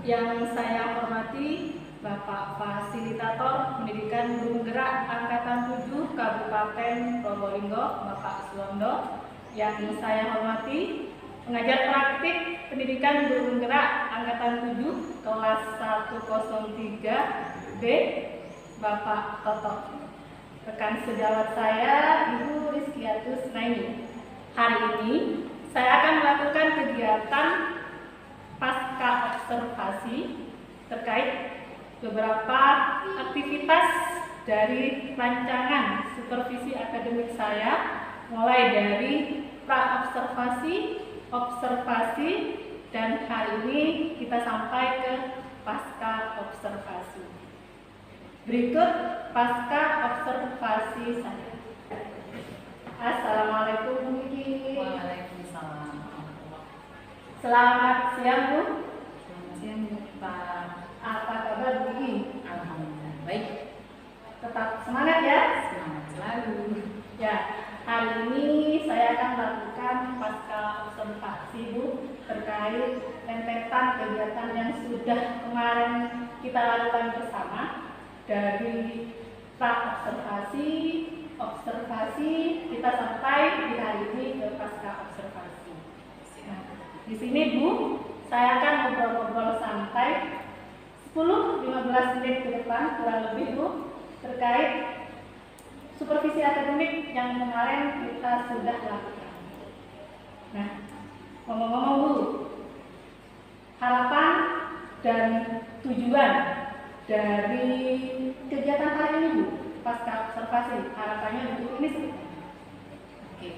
Yang saya hormati Bapak Fasilitator Pendidikan Guru Gerak Angkatan 7 Kabupaten Probolinggo, Bapak Suwondo. Yang saya hormati pengajar praktik Pendidikan Guru Gerak Angkatan 7 kelas 103B, Bapak Toto. Rekan sejawat saya, Ibu Rizkiatus Naini. Hari ini saya akan melakukan kegiatan pasca observasi terkait beberapa aktivitas dari rancangan supervisi akademik saya, mulai dari pra-observasi, observasi, dan hari ini kita sampai ke pasca observasi. Berikut pasca observasi saya. Assalamualaikum Bu Kiki. Waalaikumsalam. Selamat siang Bu. Selamat siang Pak. Apa kabar Bu Kiki? Alhamdulillah baik. Tetap semangat ya. Semangat selalu. Ya, hari ini saya akan melakukan pasca observasi Bu terkait rentetan kegiatan yang sudah kemarin kita lakukan bersama, dari pra-observasi, observasi, kita sampai di hari ini ke pasca observasi. Nah, di sini Bu, saya akan ngobrol-ngobrol santai 10-15 menit ke depan kurang lebih Bu, terkait supervisi akademik yang kemarin kita sudah lakukan. Nah, ngomong-ngomong Bu, harapan dan tujuan dari kegiatan hari ini Bu, pasca observasi, harapannya untuk ini seperti apa? Oke.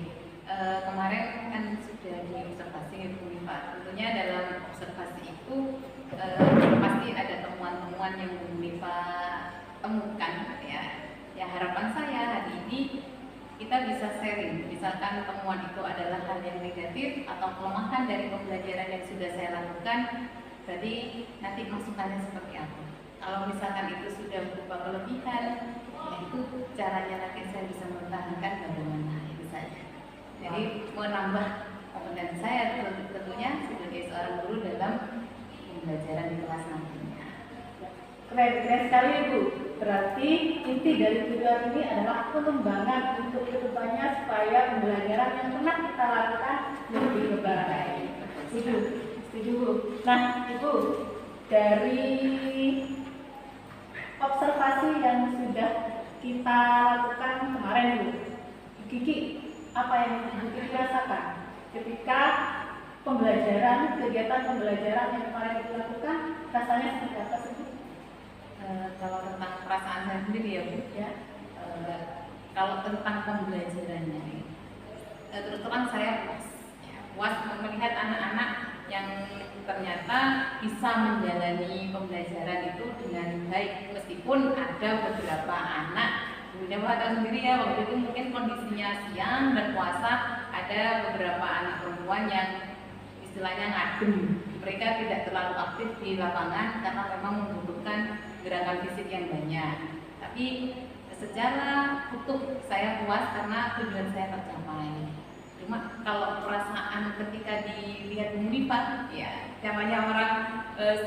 Kemarin kan sudah diobservasi Bu Pak. Tentunya dalam observasi itu pasti ada temuan-temuan yang Bu Pak temukan ya. Ya, harapan saya hari ini kita bisa sharing. Misalkan temuan itu adalah hal yang negatif atau kelemahan dari pembelajaran yang sudah saya lakukan, berarti nanti masukannya seperti apa. Kalau misalkan itu sudah berupa kelebihan, ya itu caranya nanti saya bisa mempertahankan bagaimana itu saja. Jadi menambah kompetensi saya tentunya sebagai seorang guru dalam pembelajaran di kelas nantinya. Keren sekali Bu. Berarti inti dari tujuan ini adalah pengembangan untuk kedepannya supaya pembelajaran yang pernah kita lakukan lebih baik. Setuju Bu. Nah Ibu, dari observasi yang sudah kita lakukan kemarin Bu, Kiki, apa yang Ibu Kiki rasakan ketika pembelajaran, kegiatan pembelajaran yang kemarin kita lakukan, rasanya seperti apa sih Bu? Kalau tentang perasaan saya sendiri ya Bu, ya, kalau tentang pembelajarannya, terus terang saya puas melihat anak-anak yang ternyata bisa menjalani pembelajaran itu dengan baik, meskipun ada beberapa anak, Bunda tahu sendiri ya, waktu itu mungkin kondisinya siang dan puasa, ada beberapa anak perempuan yang istilahnya ngadem, mereka tidak terlalu aktif di lapangan karena memang membutuhkan gerakan fisik yang banyak. Tapi secara utuh saya puas karena tujuan saya tercapai. Cuma kalau perasaan ketika dilihat Munifat, ya namanya orang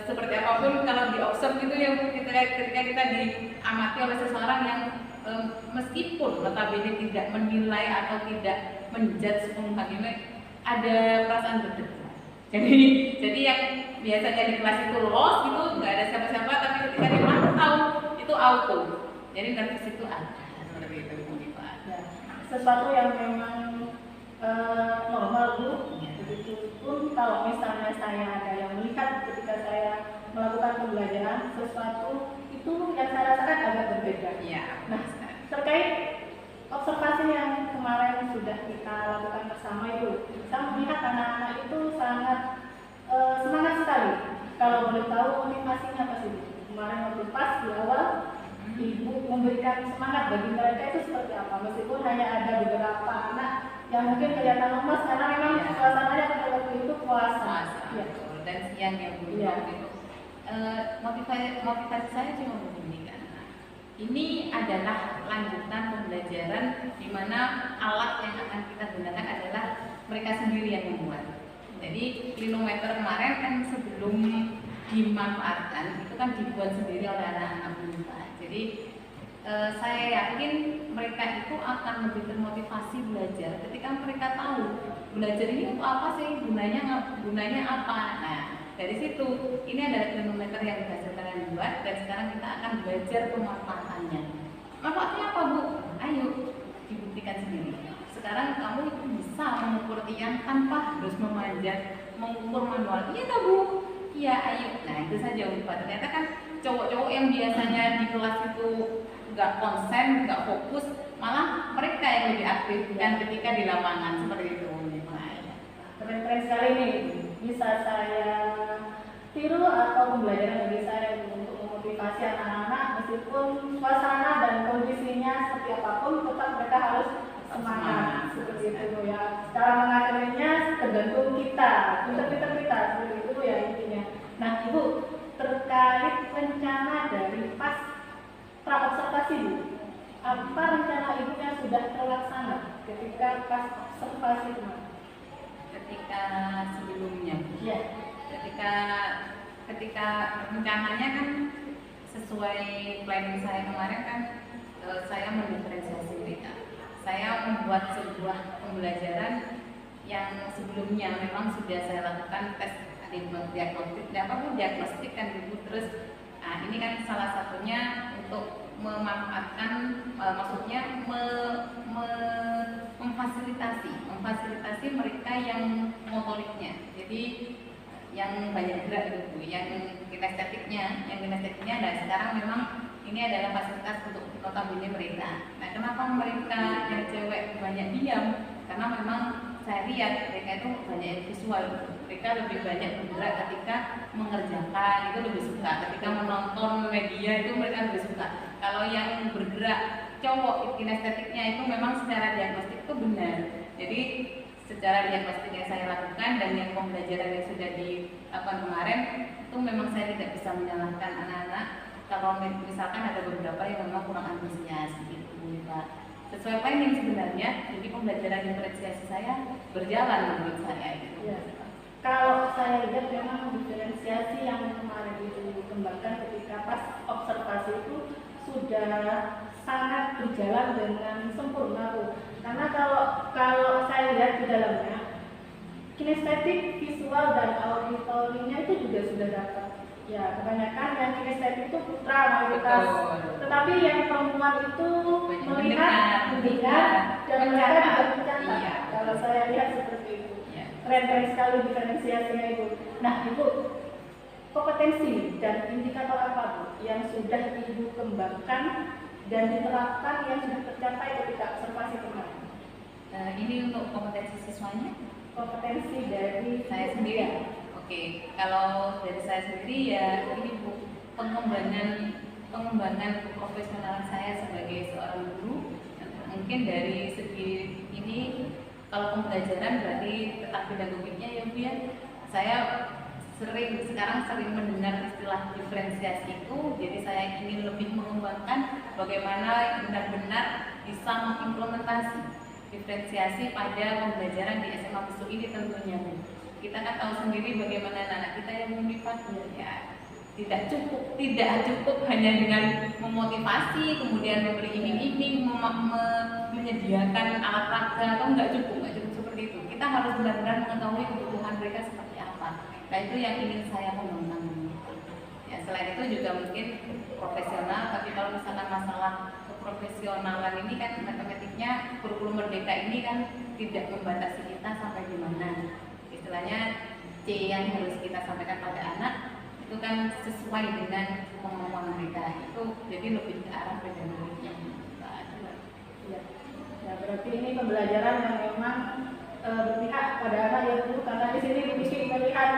seperti apapun kalau diobserv itu ya ketika kita diamati oleh seseorang yang meskipun notabene tidak menilai atau tidak menjudge hakimnya, ada perasaan berdebar. Jadi yang biasanya di kelas itu los gitu, nggak ada siapa-siapa, tapi ketika dimantau itu auto. Jadi nervous itu ada seperti itu Munifat. Ya, sesuatu yang memang normal Bu. Begitupun kalau misalnya saya ada yang melihat ketika saya melakukan pembelajaran sesuatu itu yang saya rasakan agak berbeda. Iya. Nah, terkait observasi yang kemarin sudah kita lakukan bersama itu, saya melihat anak-anak itu sangat semangat sekali. Kalau boleh tahu motivasinya apa sih? Kemarin waktu pas di awal Ibu memberikan semangat bagi mereka itu seperti apa? Meskipun hanya ada beberapa anak yang mungkin kelihatan lemas karena memang suasananya pada waktu itu puasa. Ya. Dan siang ya Bu. Ya. Motivasi saya cuma begini kan. Ini adalah lanjutan pembelajaran di mana alat yang akan kita gunakan adalah mereka sendiri yang membuat. Jadi klinometer kemarin kan sebelum dimanfaatkan itu kan dibuat sendiri oleh anak-anak MIPA. Jadi saya yakin mereka itu akan lebih termotivasi belajar ketika mereka tahu belajar ini untuk apa sih, gunanya apa. Nah, dari situ ini adalah termometer yang dihasilkan yang buat, dan sekarang kita akan belajar pemanfaatannya. Manfaatnya apa, Bu? Ayo dibuktikan sendiri. Sekarang kamu itu bisa mengukur tiang tanpa harus memanjat, mengukur manual. Iya nggak, Bu? Iya, ayo. Nah, itu saja, Bu. Ternyata kan cowok-cowok yang biasanya di kelas itu nggak konsen, nggak fokus, malah mereka yang lebih aktif kan ketika di lapangan seperti itu. Keren-keren sekali nih, bisa saya tiru atau pembelajaran bagi saya untuk memotivasi anak-anak meskipun suasana dan kondisinya seperti apapun tetap mereka harus semangat seperti itu ya. Cara mengakalinya tergantung kita, pinter-pinter kita seperti itu ya intinya. Nah, Ibu, terkait rencana dari pas praobservasi, Bu, apa rencana Ibu yang sudah terlaksana ketika pas observasi kemarin? Ketika sebelumnya, ya. ketika rencananya kan sesuai planning saya kemarin kan, saya mendiferensiasi mereka. Saya membuat sebuah pembelajaran yang sebelumnya memang sudah saya lakukan tes diagnostik kan gitu. Terus ini kan salah satunya untuk memanfaatkan, maksudnya memfasilitasi mereka yang motoriknya. Jadi yang banyak gerak itu, yang kinestetiknya. Nah sekarang memang ini adalah fasilitas untuk notabene mereka. Nah, kenapa mereka yang cewek banyak diam? Karena memang saya lihat mereka itu banyak visual. Mereka lebih banyak bergerak ketika mengerjakan, itu lebih suka. Ketika menonton media itu mereka lebih suka. Kalau yang bergerak cowok kinestetiknya itu memang secara diagnostik itu benar. Jadi secara diagnostik yang saya lakukan dan yang pembelajaran yang sudah dilakukan kemarin itu memang saya tidak bisa menyalahkan anak-anak kalau misalkan ada beberapa yang memang kurang antusias gitu, Pak. Sesuai planning sebenarnya, jadi pembelajaran diferensiasi saya berjalan menurut saya gitu. Ya. Kalau saya lihat memang diferensiasi yang kemarin dikembangkan ketika pas observasi itu sudah sangat berjalan dengan sempurna, Bu. Karena kalau saya lihat di dalamnya kinestetik, visual dan auditorinya itu juga sudah dapat. Ya, kebanyakan yang kinestetik itu putra mayoritas. Tetapi yang perempuan itu melihat, mendengar, dan mereka juga mencatat. Iya. Kalau saya lihat seperti itu. Keren-keren sekali diferensiasinya itu. Nah, Ibu, kompetensi dan indikator apa, Bu, yang sudah Ibu kembangkan dan diterapkan yang sudah tercapai ketika observasi kemarin? Ini untuk kompetensi siswanya? Kompetensi dari saya sendiri. Oke, kalau dari saya sendiri ya ini Bu, pengembangan profesional saya sebagai seorang guru. Mungkin dari segi ini kalau pembelajaran berarti tetap pedagogiknya ya Bu ya. Saya sekarang sering mendengar istilah diferensiasi itu, jadi saya ingin lebih mengembangkan bagaimana benar-benar bisa mengimplementasi diferensiasi pada pembelajaran di SMA Bisu ini tentunya, Bu. Kita kan tahu sendiri bagaimana anak kita yang memotivasi ya. Tidak cukup hanya dengan memotivasi, kemudian memberi iming-iming, menyediakan alat raga, atau enggak cukup seperti itu. Kita harus benar-benar mengetahui kebutuhan mereka seperti apa. Nah, itu yang ingin saya kembangkan. Ya, selain itu juga mungkin profesional, tapi kalau misalkan masalah keprofesionalan ini kan matematiknya kurikulum merdeka ini kan tidak membatasi kita sampai di mana. Istilahnya C yang harus kita sampaikan pada anak itu kan sesuai dengan kemampuan mereka, itu jadi lebih ke arah pedagogiknya. Ya, berarti ini pembelajaran yang memang berpihak pada anak ya, Bu, karena di sini melihat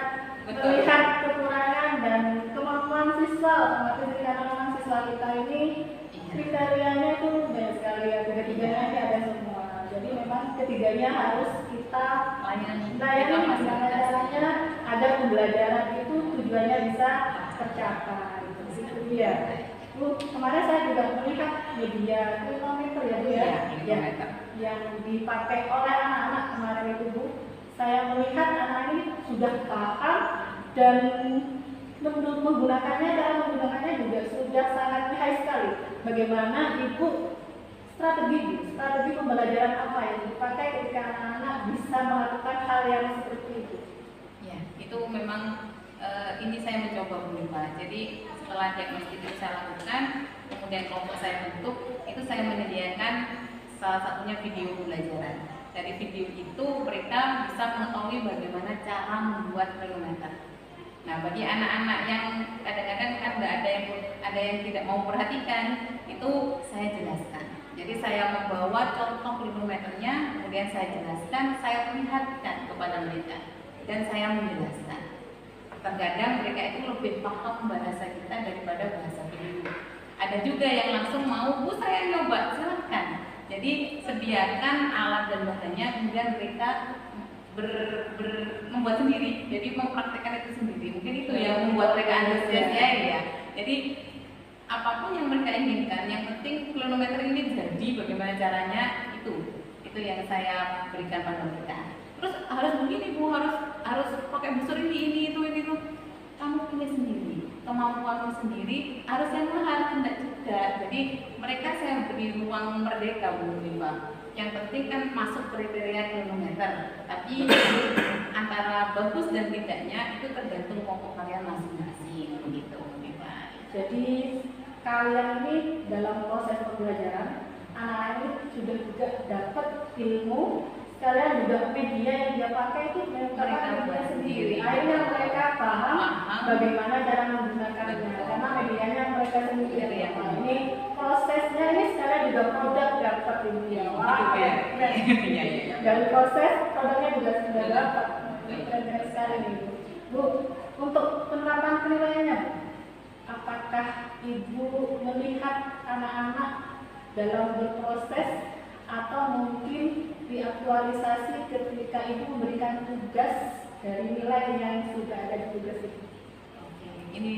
kekurangan dan kemampuan siswa, otomatis karena memang siswa kita ini kriterianya itu banyak sekali ya, tiga-tiganya ini ada semua. Jadi memang ketiganya harus kita layani dengan caranya agar pembelajaran itu tujuannya bisa tercapai. Itu dia. Bu, kemarin saya juga melihat media kilometer ya, Bu ya, yang dipakai oleh anak-anak kemarin itu, Bu. Saya melihat anak ini sudah paham dan menggunakannya, cara menggunakannya juga sudah sangat lihai sekali. Bagaimana ibu strategi pembelajaran apa yang dipakai ketika anak-anak bisa melakukan hal yang seperti itu? Ya, itu memang ini saya mencoba berubah. Jadi setelah diagnostik itu saya lakukan, kemudian kelompok saya bentuk, itu saya menyediakan salah satunya video pembelajaran. Dari video itu mereka bisa mengetahui bagaimana cara membuat kilometer. Nah, bagi anak-anak yang kadang-kadang kan ada yang tidak mau perhatikan, itu saya jelaskan. Jadi saya membawa contoh kilometernya, kemudian saya jelaskan, saya perlihatkan kepada mereka, dan saya menjelaskan. Terkadang mereka itu lebih paham bahasa kita daripada bahasa video. Ada juga yang langsung mau, Bu saya nyoba, silahkan. Jadi sediakan alat dan bahannya, kemudian mereka membuat sendiri. Jadi mempraktekkan itu sendiri. Mungkin itu yang membuat mereka antusias ya. Jadi apapun yang mereka inginkan, yang penting kilometer ini jadi bagaimana caranya itu yang saya berikan pada mereka. Terus harus begini Bu, harus pakai busur ini itu. Kamu pilih sendiri, kemampuanmu sendiri, harus yang mahal tidak juga. Jadi mereka saya beri ruang merdeka Bu Limba. Yang penting kan masuk kriteria kilometer, tapi antara bagus dan tidaknya itu tergantung pokok kalian masing-masing begitu Limba. Jadi kalian ini dalam proses pembelajaran, anak-anak ini sudah juga dapat ilmu, sekalian juga media yang dia pakai itu mereka media sendiri. Akhirnya mereka paham bagaimana cara menggunakannya, karena medianya mereka sendiri. Ini prosesnya ini sekalian juga produk dapat ini ya. Dari proses produknya juga sudah dapat. Keren sekali nih Bu. Untuk penerapan penilaiannya, apakah Ibu melihat anak-anak dalam berproses atau mungkin diaktualisasi ketika Ibu memberikan tugas dari nilai yang sudah ada di tugas itu? Oke, ini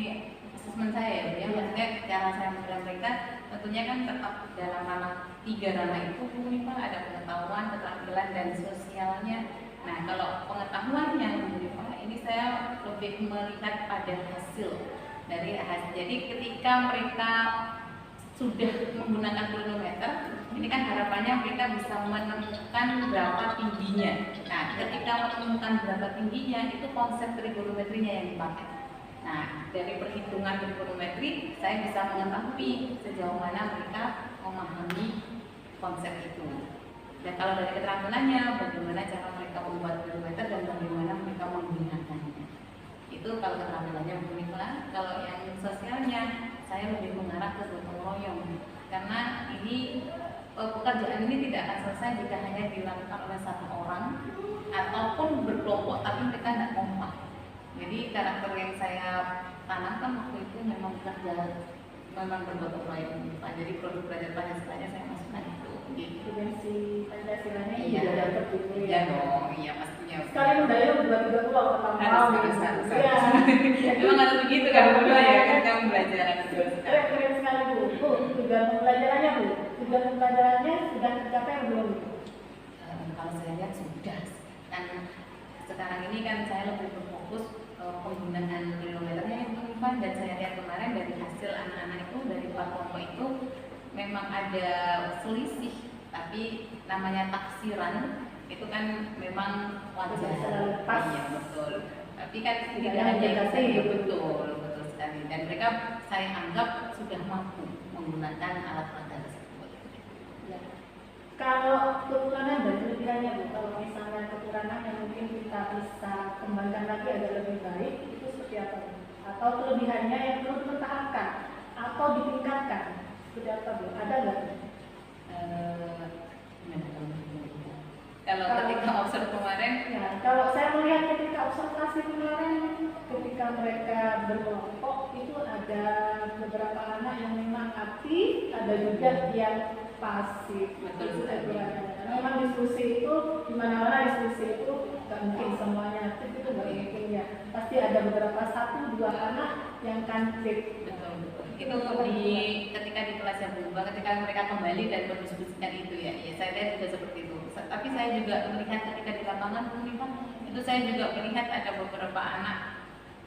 asesmen saya ya, maksudnya cara saya memberikan mereka tentunya kan tetap dalam ranah 3 ranah itu minimal ada pengetahuan, keterampilan dan sosialnya. Nah, kalau pengetahuannya ini saya lebih melihat pada hasil dari hasil. Jadi ketika mereka sudah menggunakan kilometer, ini kan harapannya mereka bisa menemukan berapa tingginya. Nah, ketika menemukan berapa tingginya, itu konsep trigonometrinya yang dipakai. Nah, dari perhitungan trigonometri, saya bisa mengetahui sejauh mana mereka memahami konsep itu. Dan kalau dari keterampilannya, bagaimana cara mereka membuat kilometer dan bagaimana mereka menggunakannya. Itu kalau keterampilannya beginilah. Kalau yang sosialnya, saya lebih mengarah ke gotong royong, karena ini pekerjaan ini tidak akan selesai jika hanya dilakukan oleh satu orang ataupun berkelompok tapi mereka tidak kompak. Jadi karakter yang saya tanamkan waktu itu memang bergotong royong. Jadi produk belajar Pancasilanya saya masukkan itu. Dimensi Pancasilanya iya, juga dapat gitu ya. Iya dong, iya pastinya. Sekali mendaya buat 3 pulau pertama. Memang harus begitu kan Bu ya, kan kamu belajar keren sekali Bu. Tujuan pembelajarannya Bu, tujuan pembelajarannya sudah tercapai belum? Kalau saya lihat sudah. Kan sekarang ini kan saya lebih berfokus penggunaan kilometernya yang menimpan, dan saya lihat kemarin dari hasil anak-anak itu dari 4 kelompok itu memang ada selisih, tapi namanya taksiran itu kan memang wajar. Iya betul. Tapi kan tidak hanya itu betul sekali. Dan mereka saya anggap sudah mampu menggunakan alat peraga tersebut. Ya. Kalau kekurangan dan kelebihannya Bu, kalau misalnya kekurangan yang mungkin kita bisa kembangkan lagi agar lebih baik, itu seperti apa Bu? Atau kelebihannya yang perlu dipertahankan atau ditingkatkan, seperti apa Bu? Ada nggak? Kalau ketika observ kemarin, ya, kalau saya melihat ketika observasi kemarin, ketika mereka berkelompok itu ada beberapa anak yang memang aktif, ada juga yang pasif. Betul. Memang diskusi itu di mana-mana diskusi itu nggak mungkin semuanya aktif, itu nggak mungkin ya. Pasti ada beberapa 1-2 anak yang kantrip. Betul. Itu ketika di kelas yang berubah, ketika mereka kembali dan berdiskusikan itu ya saya lihat juga seperti itu. Tapi saya juga melihat ketika di lapangan itu saya juga melihat ada beberapa anak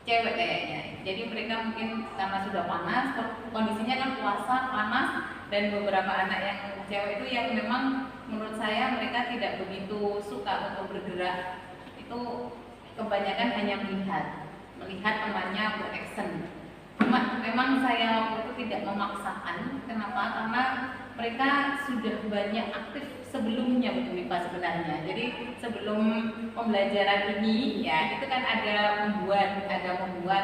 cewek kayaknya. Jadi mereka mungkin karena sudah panas, kondisinya kan puasa panas, dan beberapa anak yang cewek itu yang memang menurut saya mereka tidak begitu suka untuk bergerak. Itu kebanyakan hanya melihat temannya beraction. Cuma memang saya waktu itu tidak memaksakan. Kenapa? Karena mereka sudah banyak aktif sebelumnya Bu Mipa sebenarnya. Jadi sebelum pembelajaran ini ya itu kan ada membuat,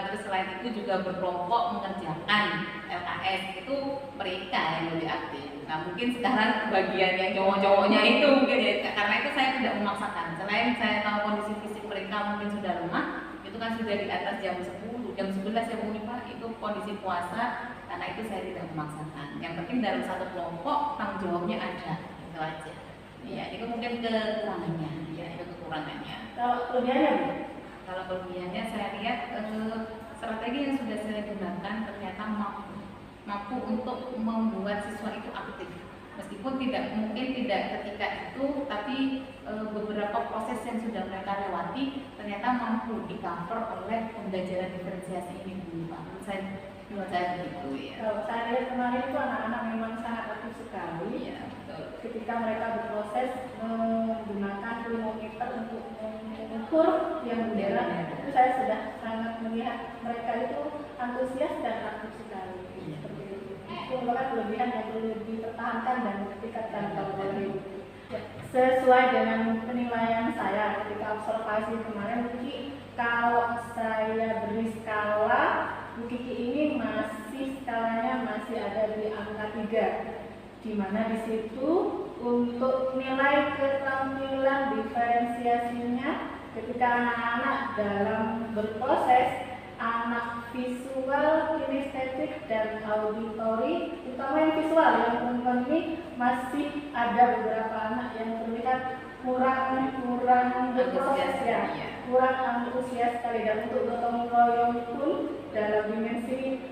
terus selain itu juga berkelompok mengerjakan LKS, itu mereka yang lebih aktif. Nah mungkin sekarang bagian yang cowok-cowoknya itu mungkin ya, karena itu saya tidak memaksakan. Selain saya tahu kondisi fisik mereka mungkin sudah lemah, itu kan sudah di atas jam 10, jam 11 ya Bu Mipa, itu kondisi puasa, karena itu saya tidak memaksakan. Yang penting dalam satu kelompok tanggung jawabnya ada, itu aja. Ya, itu mungkin kekurangannya, ya itu kekurangannya. Kalau kelebihannya Bu? Kalau kelebihannya saya lihat strategi yang sudah saya gunakan ternyata mampu untuk membuat siswa itu aktif. Meskipun mungkin tidak ketika itu, tapi beberapa proses yang sudah mereka lewati ternyata mampu di-cover oleh pembelajaran diferensiasi ini Bu Pak. Menurut saya begitu ya. Kalau saya lihat kemarin itu anak-anak memang sangat aktif sekali. Iya, betul. Ketika mereka berproses menggunakan termometer untuk mengukur yang bendera, itu saya sudah sangat melihat mereka itu antusias dan aktif sekali. Seperti itu. Itu merupakan kelebihan yang perlu dipertahankan dan ditingkatkan kalau boleh. Sesuai dengan penilaian saya ketika observasi kemarin, mungkin kalau saya beri skala, Bu Kiki ini skalanya masih ada di angka 3, di mana di situ untuk nilai keterampilan diferensiasinya ketika anak-anak dalam berproses, anak visual, kinestetik, dan auditori, terutama yang visual yang perempuan ini masih ada beberapa anak yang terlihat kurang berproses ya, kurang antusias sekali, dan untuk gotong royong pun dalam dimensi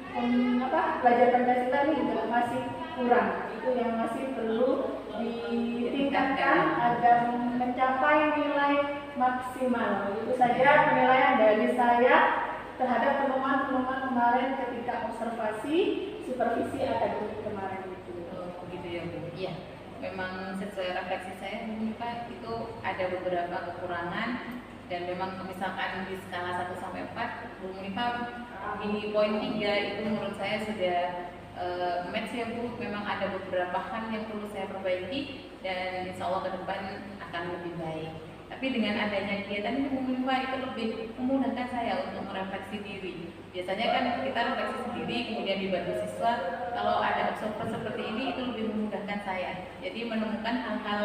belajar Pancasila ini juga masih kurang. Itu yang masih perlu ditingkatkan agar mencapai nilai maksimal. Itu saja penilaian dari saya terhadap teman-teman kemarin ketika observasi supervisi akademik kemarin itu. Begitu ya Bu. Iya. Memang sesuai refleksi saya Bu Pak, itu ada beberapa kekurangan, dan memang misalkan di skala 1 sampai 4 Bu Mipa di poin 3 itu menurut saya sudah match ya Bu. Memang ada beberapa hal yang perlu saya perbaiki, dan insya Allah ke depan akan lebih baik. Tapi dengan adanya kegiatan ini Bu Mipa itu lebih memudahkan saya untuk merefleksi diri. Biasanya kan kita refleksi sendiri kemudian dibantu siswa. Kalau ada observer seperti ini itu lebih memudahkan saya. Jadi menemukan hal-hal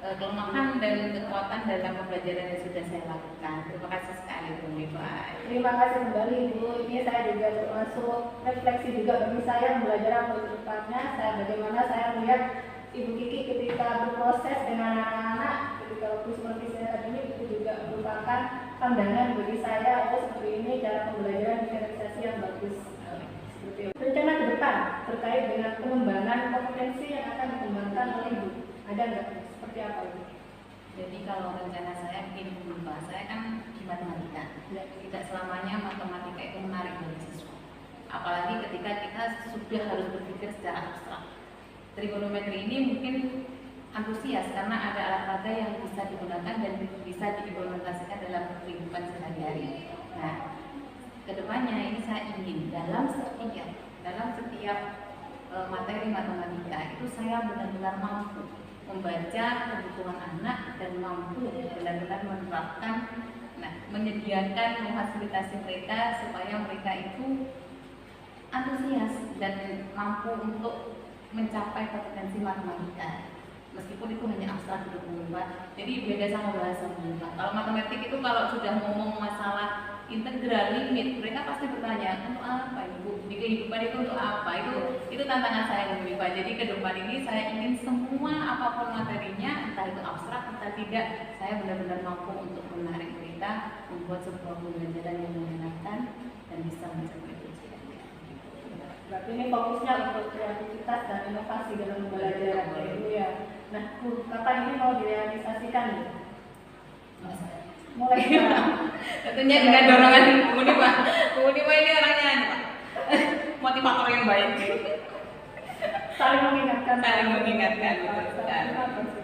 kelemahan dan kekuatan dalam pembelajaran yang sudah saya lakukan. Terima kasih sekali Bu Mipa. Terima kasih kembali Bu. Ini saya juga termasuk refleksi juga bagi saya pembelajaran ke depannya. Bagaimana saya melihat Ibu Kiki ketika berproses dengan anak-anak, ketika waktu supervisi akademik, itu juga merupakan pandangan bagi saya, seperti ini cara pembelajaran diferensiasi yang bagus. Seperti itu. Rencana ke depan terkait dengan pengembangan kompetensi yang akan dikembangkan oleh Ibu, ada nggak? Seperti apa Ibu? Jadi kalau rencana saya begini Bu Mipa, saya kan di matematika. Tidak selamanya matematika itu menarik bagi siswa. Apalagi ketika kita sudah harus berpikir secara abstrak. Trigonometri ini mungkin antusias karena ada alat-alat yang bisa digunakan dan bisa diimplementasikan dalam kehidupan sehari-hari. Nah, kedepannya ini saya ingin dalam setiap materi matematika itu saya benar-benar mampu membaca kebutuhan anak dan mampu benar-benar menerapkan, menyediakan, memfasilitasi mereka supaya mereka itu antusias dan mampu untuk mencapai kompetensi matematika, meskipun itu hanya abstrak untuk membuat. Jadi beda sama bahasa membuat. Kalau matematik itu kalau sudah ngomong masalah integral, limit, mereka pasti bertanya untuk apa Ibu? Di kehidupan itu untuk apa? Itu tantangan saya Bu Mipa. Jadi ke depan ini saya ingin semua apapun materinya, entah itu abstrak entah tidak, saya benar-benar mampu untuk menarik mereka, membuat sebuah pembelajaran yang menyenangkan dan bisa mencapai tujuan. Berarti ini fokusnya untuk kreativitas dan inovasi dalam pembelajaran ya Ibu ya. Nah, kapan ini mau direalisasikan? Mulai sekarang. Tentunya dengan dorongan Bu Nima. Bu Nima ini orangnya motivator yang baik. Saling mengingatkan. Saling mengingatkan.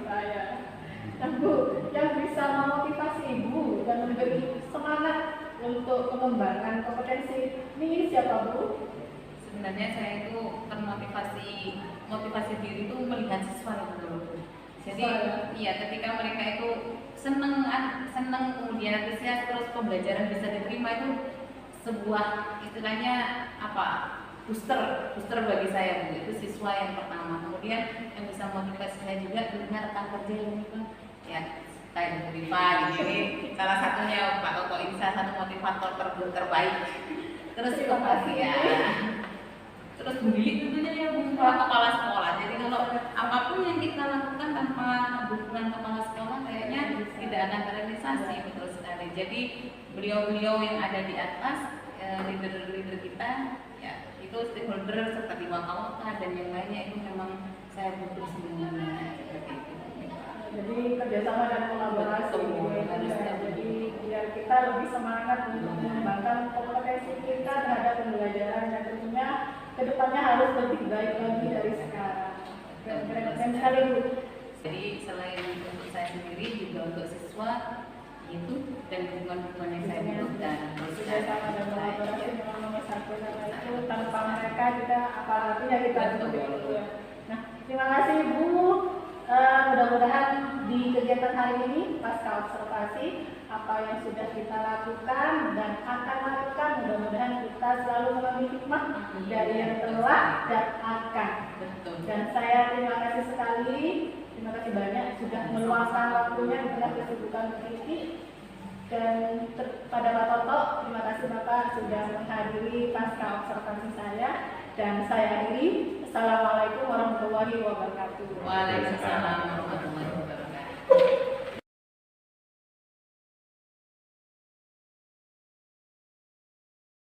Saya. Nah Bu, yang bisa memotivasi Ibu dan memberi semangat untuk pengembangan kompetensi ini siapa Bu? Sebenarnya saya itu motivasi diri itu melihat siswa yang dulu. Jadi iya, ketika mereka itu seneng kemudian antusias, terus pembelajaran bisa diterima, itu sebuah istilahnya apa, booster bagi saya Bu. Itu siswa yang pertama. Kemudian yang bisa motivasi saya juga dengan rekan kerja yang itu ya kayak Bu Rifa ini salah satunya Pak Toto, ini salah satu motivator terbaik. Terus ya, terus Bu Lili tentunya ya Bu, kepala sekolah. Jadi kalau apapun yang kita lakukan tanpa dukungan kepala sekolah kayaknya tidak akan terrealisasi, betul sekali. Jadi beliau-beliau yang ada di atas, leader-leader kita, ya itu stakeholder seperti Wakawaka dan yang lainnya, itu memang saya butuh semuanya seperti itu. Jadi kerjasama dan kolaborasi. Jadi biar kita lebih semangat untuk mengembangkan kompetensi kita terhadap pembelajaran, dan tentunya kedepannya harus lebih baik lagi dari sekarang. Keren sekali Bu. Jadi selain untuk saya sendiri juga untuk siswa itu dan hubungan-hubungan yang saya butuhkan. Kerjasama dan kolaborasi memang nomor satu, karena itu tanpa mereka kita apa artinya kita betul ya. Nah, terima kasih Bu. Mudah-mudahan di kegiatan hari ini pasca observasi apa yang sudah kita lakukan dan akan lakukan, mudah-mudahan kita selalu mengambil hikmah dari yang telah dan akan. Dan saya terima kasih sekali, terima kasih banyak sudah meluangkan waktunya di tengah kesibukan politik. Dan pada Pak Toto, terima kasih Bapak sudah menghadiri pasca observasi saya. Dan saya akhiri. Assalamualaikum warahmatullahi wabarakatuh. Waalaikumsalam warahmatullahi wabarakatuh.